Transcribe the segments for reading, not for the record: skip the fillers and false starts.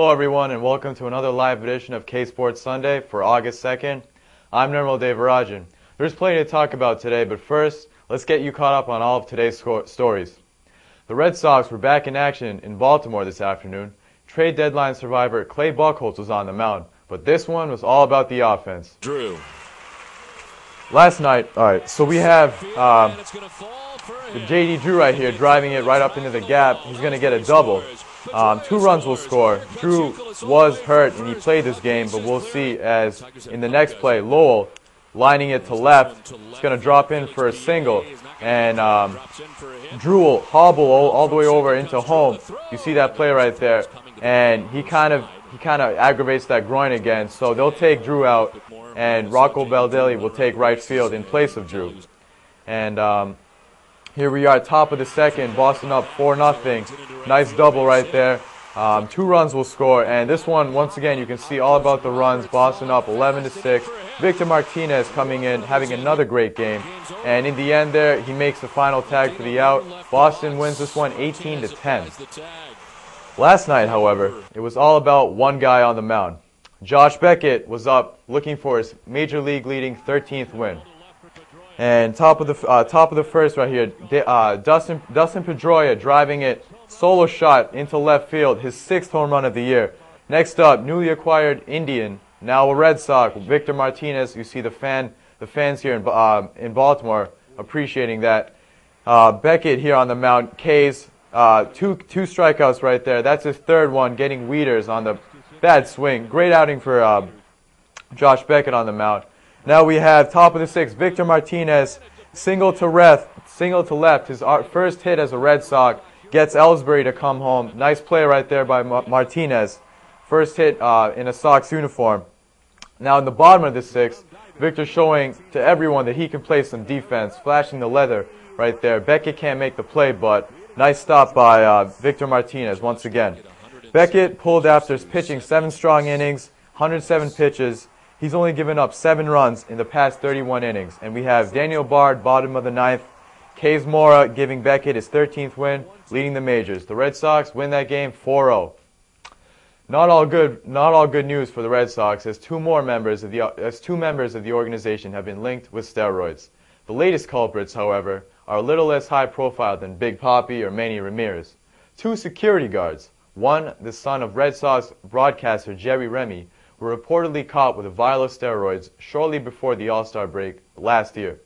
Hello everyone and welcome to another live edition of Ksports Sunday for August 2nd. I'm Nirmal Devarajan. There's plenty to talk about today, but first, let's get you caught up on all of today's stories. The Red Sox were back in action in Baltimore this afternoon. Trade deadline survivor Clay Buchholz was on the mound, but this one was all about the offense. Drew. Last night, so we have the J.D. Drew right here driving it right up into the gap. He's going to get a double. 2 runs will score. Drew was hurt and he played this game, but we'll see as in the next play, Lowell lining it to left. It's going to drop in for a single, and Drew will hobble all the way over into home. You see that play right there, and he kind of aggravates that groin again. So they'll take Drew out, and Rocco Baldelli will take right field in place of Drew. And here we are, top of the second, Boston up 4-0. Nice double right there. 2 runs will score, and this one, once again, you can see all about the runs. Boston up 11-6. Victor Martinez coming in, having another great game. And in the end there, he makes the final tag for the out. Boston wins this one 18-10. Last night, however, it was all about one guy on the mound. Josh Beckett was up looking for his Major League leading 13th win. And top of the first right here, Dustin Pedroia driving it, solo shot into left field, his 6th home run of the year. Next up, newly acquired Indian, now a Red Sox, Victor Martinez. You see the fans here in Baltimore appreciating that. Beckett here on the mound, K's, two strikeouts right there. That's his 3rd one, getting Wieters on the bad swing. Great outing for Josh Beckett on the mound. Now we have top of the 6th, Victor Martinez, single to left, his first hit as a Red Sox, gets Ellsbury to come home. Nice play right there by Martinez. First hit in a Sox uniform. Now in the bottom of the 6th, Victor showing to everyone that he can play some defense, flashing the leather right there. Beckett can't make the play, but nice stop by Victor Martinez once again. Beckett pulled after pitching 7 strong innings, 107 pitches. He's only given up 7 runs in the past 31 innings. And we have Daniel Bard, bottom of the 9th. Kays Mora giving Beckett his 13th win, leading the majors. The Red Sox win that game 4-0. Not all good news for the Red Sox, as two members of the organization have been linked with steroids. The latest culprits, however, are a little less high profile than Big Papi or Manny Ramirez. 2 security guards, one the son of Red Sox broadcaster Jerry Remy, were reportedly caught with a vial of steroids shortly before the All-Star break last year.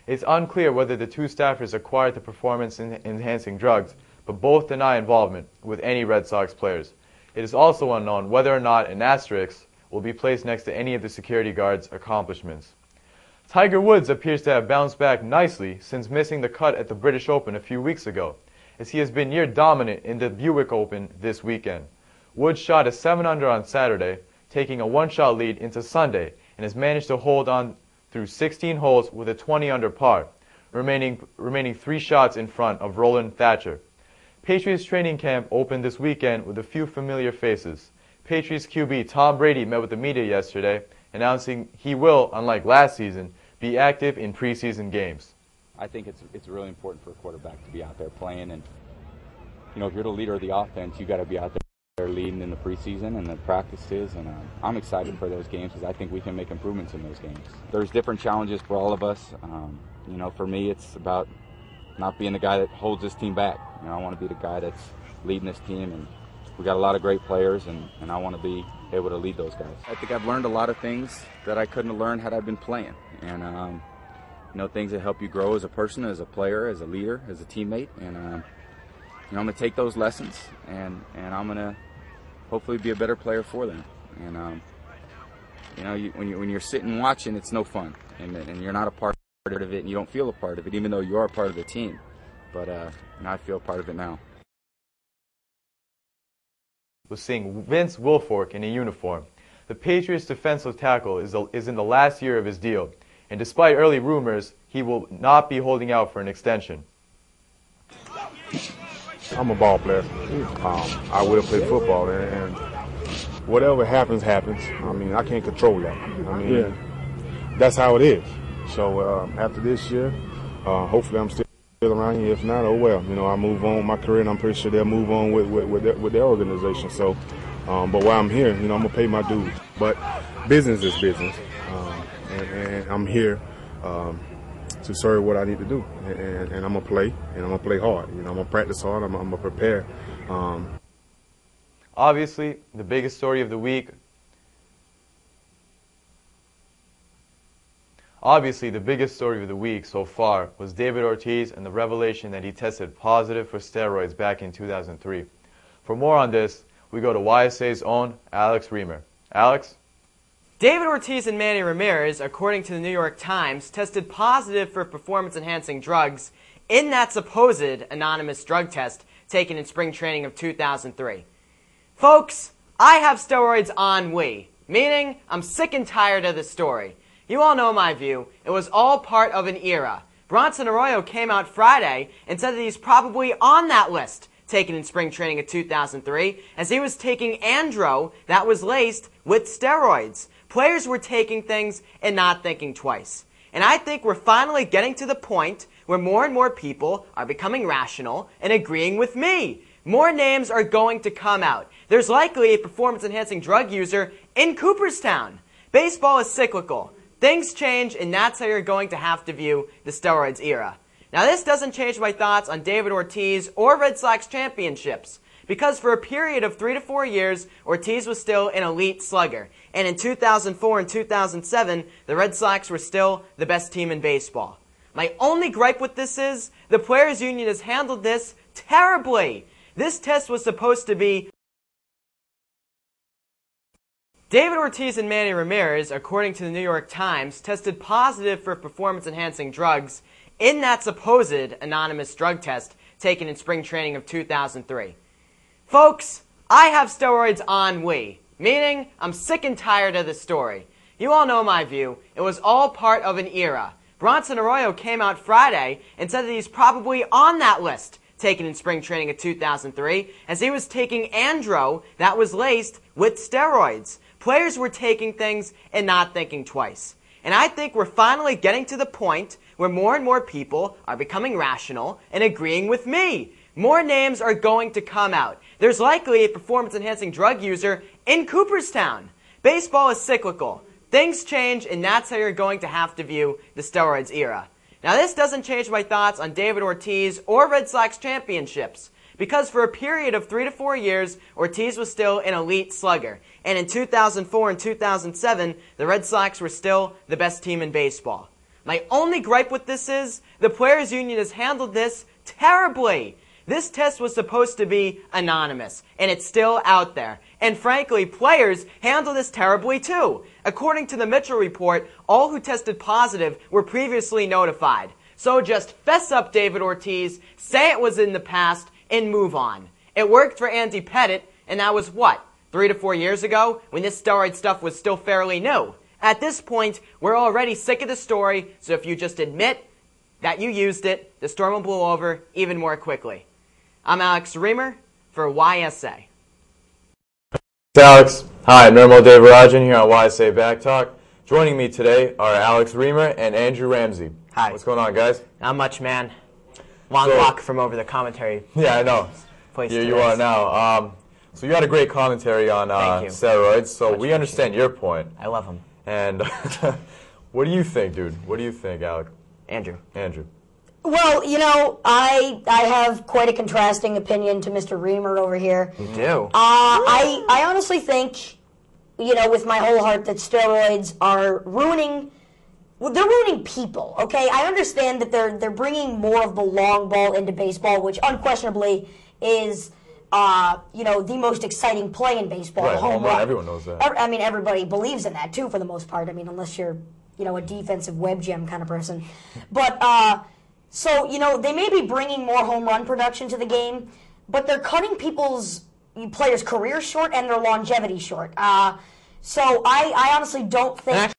It's unclear whether the 2 staffers acquired the performance-enhancing drugs, but both deny involvement with any Red Sox players. It is also unknown whether or not an asterisk will be placed next to any of the security guards' accomplishments. Tiger Woods appears to have bounced back nicely since missing the cut at the British Open a few weeks ago, as he has been near dominant in the Buick Open this weekend. Woods shot a 7-under on Saturday, taking a 1-shot lead into Sunday, and has managed to hold on through 16 holes with a 20-under par, remaining 3 shots in front of Roland Thatcher. Patriots training camp opened this weekend with a few familiar faces. Patriots QB Tom Brady met with the media yesterday, announcing he will, unlike last season, be active in preseason games. I think it's really important for a quarterback to be out there playing, and if you're the leader of the offense, you got to be out there leading in the preseason and the practices, and I'm excited for those games because I think we can make improvements in those games. There's different challenges for all of us. For me, it's about not being the guy that holds this team back. I want to be the guy that's leading this team, and we got a lot of great players, and I want to be able to lead those guys. I think I've learned a lot of things that I couldn't have learned had I been playing, and things that help you grow as a person, as a player, as a leader, as a teammate, and I'm going to take those lessons, and I'm going to hopefully be a better player for them. And when you're sitting watching, it's no fun, and you're not a part of it, and you don't feel a part of it, even though you are a part of the team. But I feel a part of it now. Was seeing Vince Wilfork in a uniform. The Patriots defensive tackle is in the last year of his deal, and despite early rumors, he will not be holding out for an extension. I'm a ball player. I will play football, and whatever happens, happens. I can't control that. That's how it is. So after this year, hopefully I'm still around here. If not, oh well. I move on my career, and I'm pretty sure they'll move on with their organization. So But while I'm here, I'm gonna pay my dues. But business is business, and I'm here to serve what I need to do. And I'm gonna play, and I'm gonna play hard. I'm gonna practice hard. I'm gonna prepare. Obviously, the biggest story of the week. Obviously, the biggest story of the week so far was David Ortiz and the revelation that he tested positive for steroids back in 2003. For more on this, we go to YSA's own Alex Reamer. Alex? David Ortiz and Manny Ramirez, according to the New York Times, tested positive for performance-enhancing drugs in that supposed anonymous drug test taken in spring training of 2003. Folks, I have steroids on we, meaning I'm sick and tired of this story. You all know my view. It was all part of an era. Bronson Arroyo came out Friday and said that he's probably on that list taken in spring training of 2003, as he was taking andro that was laced with steroids. Players were taking things and not thinking twice. And I think we're finally getting to the point where more and more people are becoming rational and agreeing with me. More names are going to come out. There's likely a performance-enhancing drug user in Cooperstown. Baseball is cyclical. Things change, and that's how you're going to have to view the steroids era. Now, this doesn't change my thoughts on David Ortiz or Red Sox championships, because for a period of 3 to 4 years, Ortiz was still an elite slugger. And in 2004 and 2007, the Red Sox were still the best team in baseball. My only gripe with this is the Players Union has handled this terribly. This test was supposed to be... David Ortiz and Manny Ramirez, according to the New York Times, tested positive for performance-enhancing drugs in that supposed anonymous drug test taken in spring training of 2003. Folks, I have steroids on we, meaning I'm sick and tired of this story. You all know my view. It was all part of an era. Bronson Arroyo came out Friday and said that he's probably on that list taken in spring training of 2003, as he was taking andro that was laced with steroids. Players were taking things and not thinking twice. And I think we're finally getting to the point where more and more people are becoming rational and agreeing with me. More names are going to come out. There's likely a performance-enhancing drug user in Cooperstown. Baseball is cyclical. Things change, and that's how you're going to have to view the steroids era. Now, this doesn't change my thoughts on David Ortiz or Red Sox championships, because for a period of 3 to 4 years, Ortiz was still an elite slugger. And in 2004 and 2007, the Red Sox were still the best team in baseball. My only gripe with this is the Players Union has handled this terribly. This test was supposed to be anonymous, and it's still out there. And frankly, players handle this terribly too. According to the Mitchell report, all who tested positive were previously notified. So just fess up, David Ortiz, say it was in the past, and move on. It worked for Andy Pettitte, and that was what, 3 to 4 years ago, when this steroid stuff was still fairly new. At this point, we're already sick of the story, so if you just admit that you used it, the storm will blow over even more quickly. I'm Alex Reamer for YSA. Alex. Hi, Nirmal Devarajan here on YSA Back Talk. Joining me today are Alex Reamer and Andrew Ramsey. Hi. What's going on, guys? Not much, man. Long walk from over the commentary. Yeah, I know. Here you are now. So you had a great commentary on steroids, so we understand your point. I love them. And what do you think, dude? What do you think, Alex? Andrew. Well, I have quite a contrasting opinion to Mr. Reamer over here. You do? I honestly think, with my whole heart that steroids are ruining people, okay? I understand that they're bringing more of the long ball into baseball, which unquestionably is, the most exciting play in baseball. Right, home run, everyone knows that. I mean, everybody believes in that, too, for the most part. I mean, unless you're, a defensive web gem kind of person. But, so, they may be bringing more home run production to the game, but they're cutting players' careers short and their longevity short. So I honestly don't think...